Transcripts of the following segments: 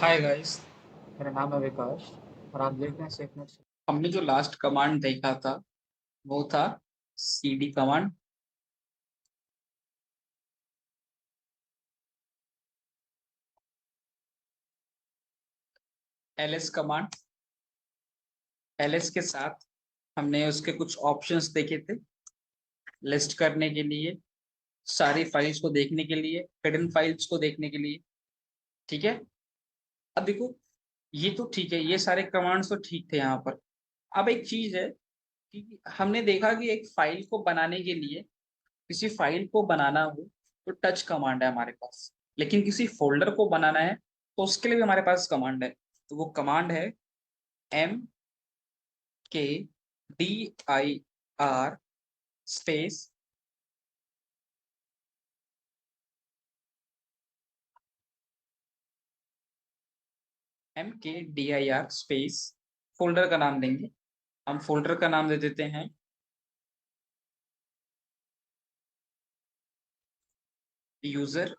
Hi guys. मेरा नाम है विकास और आप देख रहे हैं सेफनेट। हमने जो लास्ट कमांड देखा था वो था CD command. LS command. LS के साथ हमने उसके कुछ ऑप्शंस देखे थे लिस्ट करने के लिए, सारी फाइल्स को देखने के लिए, हिडन फाइल्स को देखने के लिए। ठीक है। अब देखो, ये तो ठीक है, ये सारे कमांड्स तो ठीक थे यहाँ पर। अब एक चीज है कि हमने देखा कि एक फाइल को बनाने के लिए, किसी फाइल को बनाना हो तो टच कमांड है हमारे पास, लेकिन किसी फोल्डर को बनाना है तो उसके लिए भी हमारे पास कमांड है। तो वो कमांड है MKDIR space MKDIR space folder का नाम देंगे। हम फोल्डर का नाम दे देते हैं यूजर।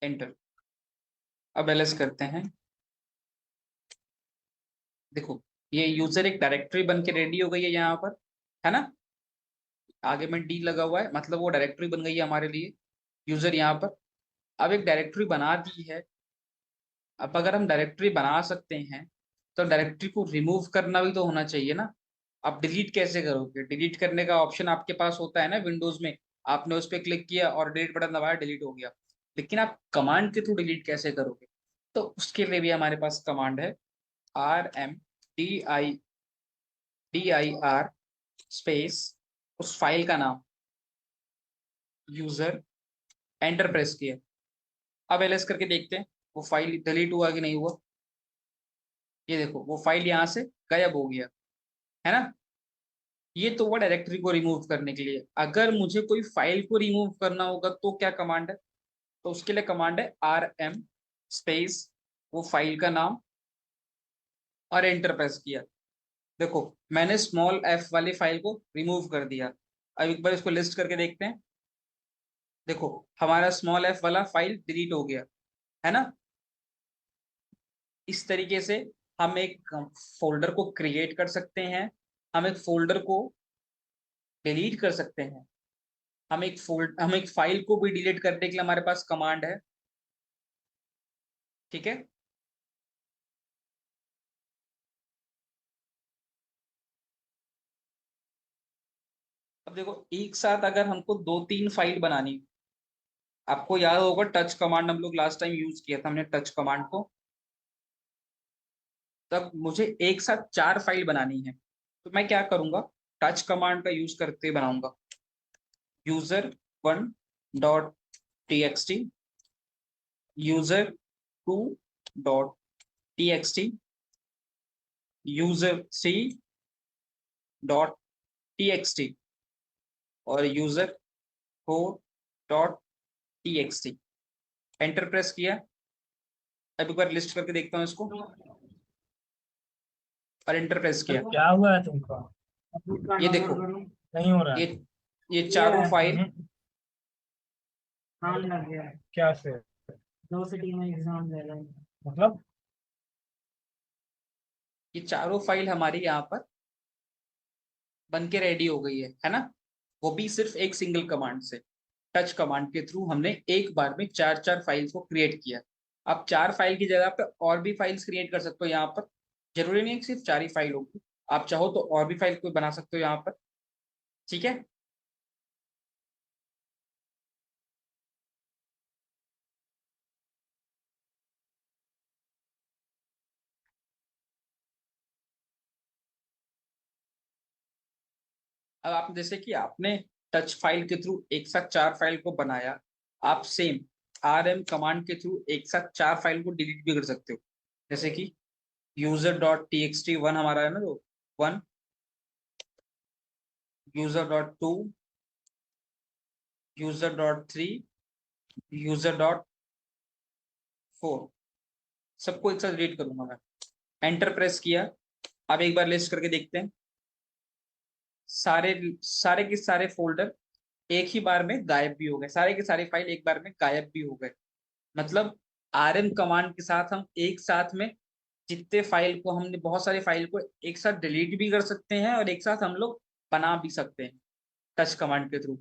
एंटर। अब एलएस करते हैं। देखो, ये यूजर एक डायरेक्टरी बन के रेडी हो गई है यहाँ पर, है ना। आगे में डी लगा हुआ है, मतलब वो डायरेक्टरी बन गई है हमारे लिए, यूजर यहाँ पर। अब एक डायरेक्टरी बना दी है। अब अगर हम डायरेक्टरी बना सकते हैं तो डायरेक्टरी को रिमूव करना भी तो होना चाहिए ना। आप डिलीट कैसे करोगे? डिलीट करने का ऑप्शन आपके पास होता है ना विंडोज में। आपने उस पर क्लिक किया और डिलीट बटन दबाया, डिलीट हो गया। लेकिन आप कमांड के थ्रू डिलीट कैसे करोगे? तो उसके लिए भी हमारे पास कमांड है RMDIR स्पेस उस फाइल का नाम यूजर। एंटर प्रेस किया। अब एलएस करके देखते हैं वो फाइल डिलीट हुआ कि नहीं हुआ। ये देखो, वो फाइल यहाँ से गायब हो गया, है ना। ये तो हुआ डायरेक्टरी को रिमूव करने के लिए। अगर मुझे कोई फाइल को रिमूव करना होगा तो क्या कमांड है? तो उसके लिए कमांड है RM स्पेस वो फाइल का नाम और एंटर प्रेस किया। देखो, मैंने स्मॉल एफ वाली फाइल को रिमूव कर दिया। अब एक बार इसको लिस्ट करके देखते हैं। देखो, हमारा स्मॉल एफ वाला फाइल डिलीट हो गया, है ना। इस तरीके से हम एक फोल्डर को क्रिएट कर सकते हैं, हम एक फोल्डर को डिलीट कर सकते हैं, हम एक फाइल को भी डिलीट करने के लिए हमारे पास कमांड है। ठीक है। अब देखो, एक साथ अगर हमको दो तीन फाइल बनानी, आपको याद होगा टच कमांड हम लोग लास्ट टाइम यूज किया था हमने टच कमांड को। तब मुझे एक साथ चार फाइल बनानी है तो मैं क्या करूंगा? टच कमांड का यूज करते बनाऊंगा। user1.txt, user2.txt, user3.txt और user4.txt। एंटर प्रेस किया। अब एक बार लिस्ट करके देखता हूँ इसको और एंटर प्रेस किया। क्या हुआ है तुमको? ये देखो, नहीं हो रहा ये है। ये चारों फाइल, काम लग गया है। क्या से? दो सिटी में एग्जाम दे रहे हैं मतलब। ये चारों फाइल हमारी यहाँ पर बन के रेडी हो गई है ना। वो भी सिर्फ एक सिंगल कमांड से, टच कमांड के थ्रू हमने एक बार में चार चार फाइल्स को क्रिएट किया। आप चार फाइल की जगह पे और भी फाइल्स क्रिएट कर सकते हो यहाँ पर। जरूरी नहीं है कि सिर्फ चार ही फाइल होगी। आप चाहो तो और भी फाइल को बना सकते हो यहाँ पर। ठीक है। अब आप जैसे कि आपने टच फाइल के थ्रू एक साथ चार फाइल को बनाया, आप सेम RM कमांड के थ्रू एक साथ चार फाइल को डिलीट भी कर सकते हो। जैसे कि user.txt1 हमारा है ना, जो वन, user.2, user.3, user.4, सबको एक साथ डिलीट करूंगा मैं। एंटर प्रेस किया। अब एक बार लिस्ट करके देखते हैं। सारे सारे के सारे फोल्डर एक ही बार में गायब भी हो गए, सारे के सारे फाइल एक बार में गायब भी हो गए। मतलब आरएम कमांड के साथ हम एक साथ में जितने फाइल को हमने, बहुत सारे फाइल को एक साथ डिलीट भी कर सकते हैं और एक साथ हम लोग बना भी सकते हैं टच कमांड के थ्रू।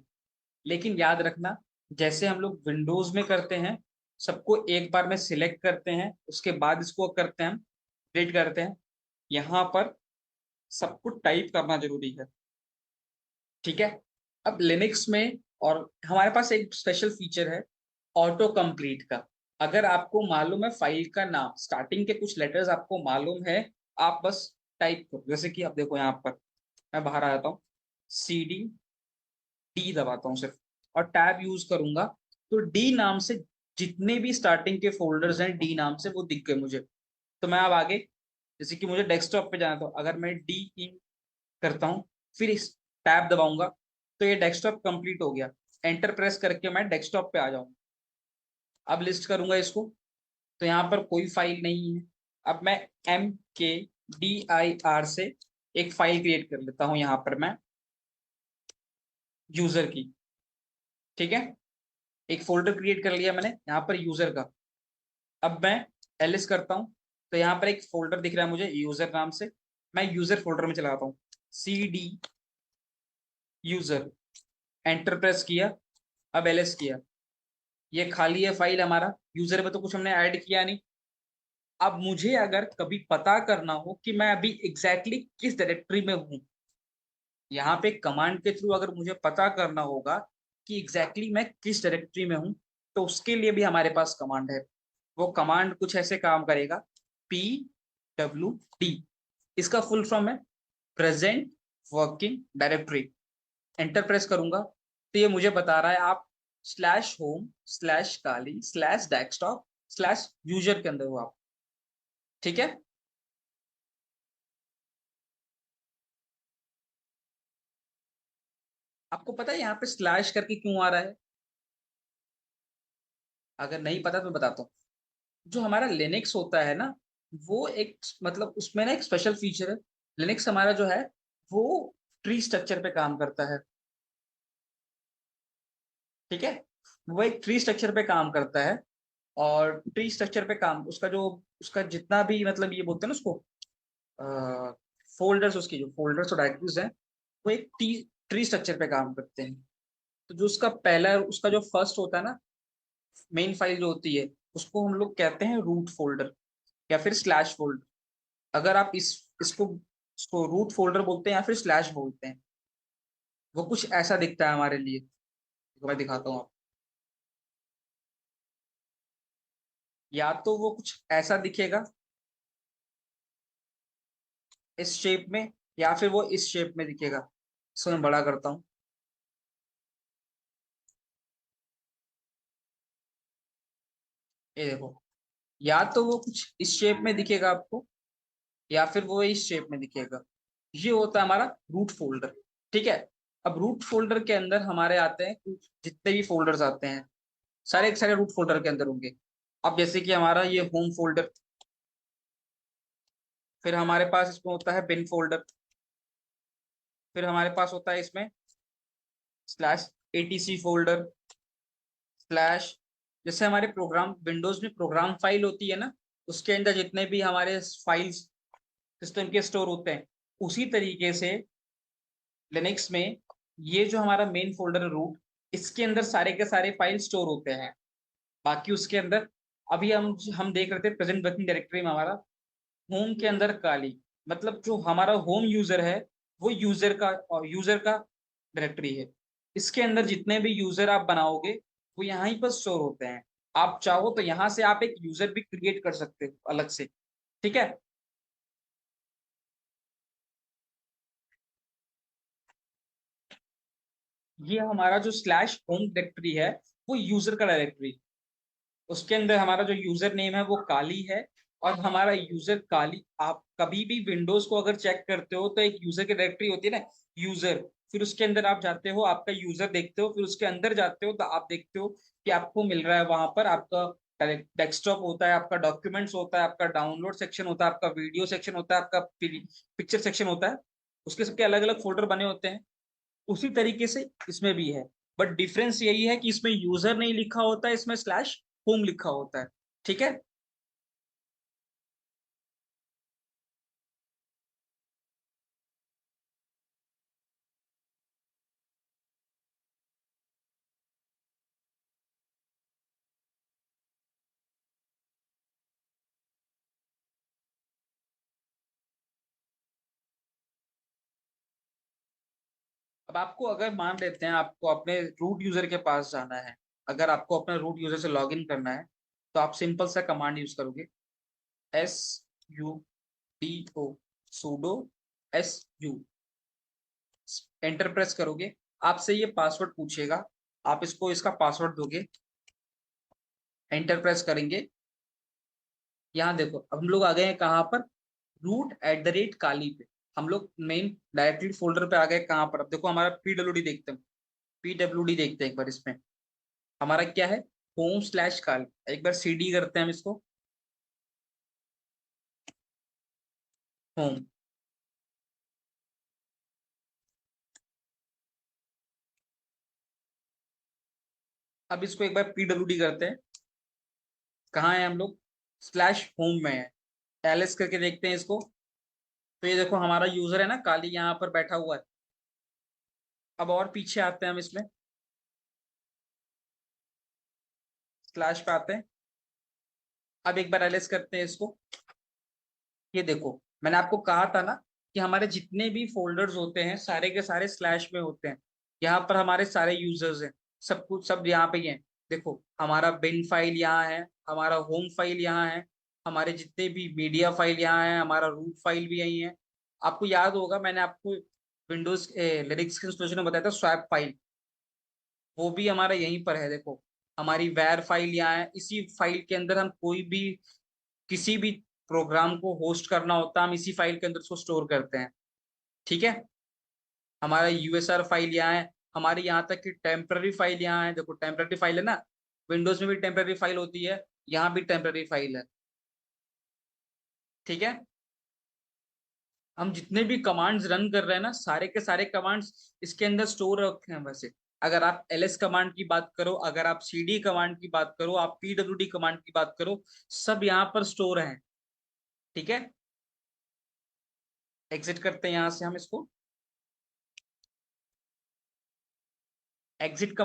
लेकिन याद रखना, जैसे हम लोग विंडोज में करते हैं, सबको एक बार में सिलेक्ट करते हैं, उसके बाद इसको करते हैं हम डिलीट करते हैं, यहाँ पर सबको टाइप करना जरूरी है। ठीक है। अब लिनक्स में और हमारे पास एक स्पेशल फीचर है ऑटो कंप्लीट का। अगर आपको मालूम है फाइल का नाम, स्टार्टिंग के कुछ लेटर्स आपको मालूम है, आप बस टाइप करो। जैसे कि आप देखो यहाँ पर मैं बाहर आ जाता हूँ, CD D दबाता हूँ सिर्फ और टैब यूज करूंगा, तो डी नाम से जितने भी स्टार्टिंग के फोल्डर्स हैं डी नाम से वो दिख गए मुझे। तो मैं अब आगे, जैसे कि मुझे डेस्कटॉप पे जाना था, अगर मैं डी इन करता हूँ फिर इस टैब दबाऊंगा तो ये डेस्कटॉप कंप्लीट हो गया। एंटर प्रेस करके मैं डेस्कटॉप पे आ जाऊंगा। अब लिस्ट करूंगा इसको, तो यहाँ पर कोई फाइल नहीं है। अब मैं MKDIR से एक फाइल क्रिएट कर लेता हूँ यहाँ पर मैं, यूजर की। ठीक है, एक फोल्डर क्रिएट कर लिया मैंने यहाँ पर यूजर का। अब मैं एलिस करता हूँ, तो यहाँ पर एक फोल्डर दिख रहा है मुझे यूजर नाम से, मैं यूजर फोल्डर में चला जाता हूँ, CD यूजर, एंटर प्रेस किया, अब एलिस किया, ये खाली है फाइल हमारा, यूजर में तो कुछ हमने ऐड किया नहीं। अब मुझे अगर कभी पता करना हो कि मैं अभी एग्जैक्टली किस डायरेक्टरी में हूँ, यहाँ पे कमांड के थ्रू अगर मुझे पता करना होगा कि एग्जैक्टली मैं किस डायरेक्टरी में हूँ, तो उसके लिए भी हमारे पास कमांड है। वो कमांड कुछ ऐसे काम करेगा, PWD, इसका फुल फॉर्म है present working directory. Enter press करूंगा तो ये मुझे बता रहा है आप /home/kali/desktop/यूजर के अंदर हो आप। ठीक है। आपको पता है यहाँ पे स्लैश करके क्यों आ रहा है? अगर नहीं पता तो बताता हूँ। जो हमारा लिनक्स होता है ना, वो एक मतलब उसमें ना एक स्पेशल फीचर है। लिनक्स हमारा जो है वो ट्री स्ट्रक्चर पे काम करता है। ठीक है, वो एक ट्री स्ट्रक्चर पे काम करता है। और ट्री स्ट्रक्चर पे काम, उसका जो, उसका जितना भी मतलब ये बोलते हैं ना उसको, फोल्डर्स, उसकी जो फोल्डर्स और डायरेक्टरीज हैं, वो एक ट्री स्ट्रक्चर पे काम करते हैं। तो जो उसका पहला, उसका जो फर्स्ट होता है ना, मेन फाइल जो होती है, उसको हम लोग कहते हैं रूट फोल्डर या फिर स्लैश फोल्डर। अगर आप इसको इसको रूट फोल्डर बोलते हैं या फिर स्लैश बोलते हैं। वो कुछ ऐसा दिखता है हमारे लिए, तो मैं दिखाता हूँ आपको। या तो वो कुछ ऐसा दिखेगा इस शेप में, या फिर वो इस शेप में दिखेगा। इसको मैं बड़ा करता हूँ, ये देखो। या तो वो कुछ इस शेप में दिखेगा आपको, या फिर वो इस शेप में दिखेगा। ये होता है हमारा रूट फोल्डर। ठीक है। अब रूट फोल्डर के अंदर हमारे आते हैं कुछ, जितने भी फोल्डर्स आते हैं सारे के सारे रूट फोल्डर के अंदर होंगे। अब जैसे कि हमारा ये होम फोल्डर, फिर हमारे पास इसमें होता है बिन फोल्डर, फिर हमारे पास होता है इसमें /etc फोल्डर, स्लैश, जैसे हमारे प्रोग्राम विंडोज में प्रोग्राम फाइल होती है ना, उसके अंदर जितने भी हमारे फाइल्स सिस्टम के स्टोर होते हैं, उसी तरीके से लिनक्स में ये जो हमारा मेन फोल्डर है रूट, इसके अंदर सारे के सारे फाइल स्टोर होते हैं। बाकी उसके अंदर अभी हम देख रहे थे प्रेजेंट वर्किंग डायरेक्टरी में हमारा होम के अंदर काली, मतलब जो हमारा होम यूजर है वो यूजर का डायरेक्टरी है। इसके अंदर जितने भी यूजर आप बनाओगे वो यहाँ ही पर स्टोर होते हैं। आप चाहो तो यहाँ से आप एक यूजर भी क्रिएट कर सकते हो अलग से। ठीक है। ये हमारा जो /होम डायरेक्टरी है वो यूजर का डायरेक्टरी, उसके अंदर हमारा जो यूजर नेम है वो काली है। और हमारा यूजर काली, आप कभी भी विंडोज को अगर चेक करते हो तो एक यूजर की डायरेक्टरी होती है ना, यूजर, फिर उसके अंदर आप जाते हो, आपका यूजर देखते हो, फिर उसके अंदर जाते हो तो आप देखते हो कि आपको मिल रहा है वहां पर आपका डेस्कटॉप होता है, आपका डॉक्यूमेंट्स होता है, आपका डाउनलोड सेक्शन होता है, आपका वीडियो सेक्शन होता है, आपका पिक्चर सेक्शन होता है। उसके सबके अलग अलग फोल्डर बने होते हैं। उसी तरीके से इसमें भी है। बट डिफरेंस यही है कि इसमें यूजर नहीं लिखा होता है, इसमें स्लैश होम लिखा होता है। ठीक है। अब आपको अगर मान लेते हैं आपको अपने रूट यूजर के पास जाना है, अगर आपको अपने रूट यूजर से लॉग इन करना है, तो आप सिंपल सा कमांड यूज करोगे, sudo sudo su, enter press करोगे, आपसे ये पासवर्ड पूछेगा, आप इसको इसका पासवर्ड दोगे, एंटर प्रेस करेंगे। यहाँ देखो अब हम लोग आ गए हैं कहाँ पर, root@काली पे। हम लोग मेन डायरेक्टरी फोल्डर पे आ गए कहाँ पर, अब देखो हमारा पीडब्ल्यूडी देखते हैं, पीडब्ल्यूडी देखते हैं एक बार इसमें, हमारा क्या है, होम/काली। एक बार सीडी करते हैं हम इसको, होम। अब इसको एक बार पीडब्ल्यूडी करते हैं, कहाँ है हम लोग, /होम में है, एलएस करके देखते हैं इसको। तो ये देखो हमारा यूजर है ना काली, यहाँ पर बैठा हुआ है। अब और पीछे आते हैं हम इसमें, स्लैश पे आते हैं, अब एक बार एलएस करते हैं इसको। ये देखो मैंने आपको कहा था ना कि हमारे जितने भी फोल्डर्स होते हैं सारे के सारे स्लैश में होते हैं। यहाँ पर हमारे सारे यूजर्स हैं, सब कुछ सब यहाँ पे ही है। देखो हमारा बिन फाइल यहाँ है, हमारा होम फाइल यहाँ है, हमारे जितने भी मीडिया फाइल यहाँ है, हमारा रूट फाइल भी यही है। आपको याद होगा मैंने आपको विंडोज लिनक्स के इंस्टॉलेशन में बताया था स्वैप फाइल, वो भी हमारा यहीं पर है। देखो हमारी वैर फाइल यहाँ है, इसी फाइल के अंदर हम कोई भी किसी भी प्रोग्राम को होस्ट करना होता है, हम इसी फाइल के अंदर उसको स्टोर करते हैं। ठीक है। हमारा यूएसआर फाइल यहाँ है, हमारी यहाँ तक कि टेम्पररी फाइल यहाँ है। देखो टेम्पररी फाइल है ना, विंडोज में भी टेम्पररी फाइल होती है, यहाँ भी टेम्पररी फाइल है। ठीक है। हम जितने भी कमांड्स रन कर रहे हैं ना, सारे के सारे कमांड्स इसके अंदर स्टोर रखे हैं वैसे। अगर आप एलएस कमांड की बात करो, अगर आप सीडी कमांड की बात करो, आप पीडब्ल्यूडी कमांड की बात करो, सब यहाँ पर स्टोर हैं। ठीक है। एग्जिट करते हैं यहाँ से हम इसको, एग्जिट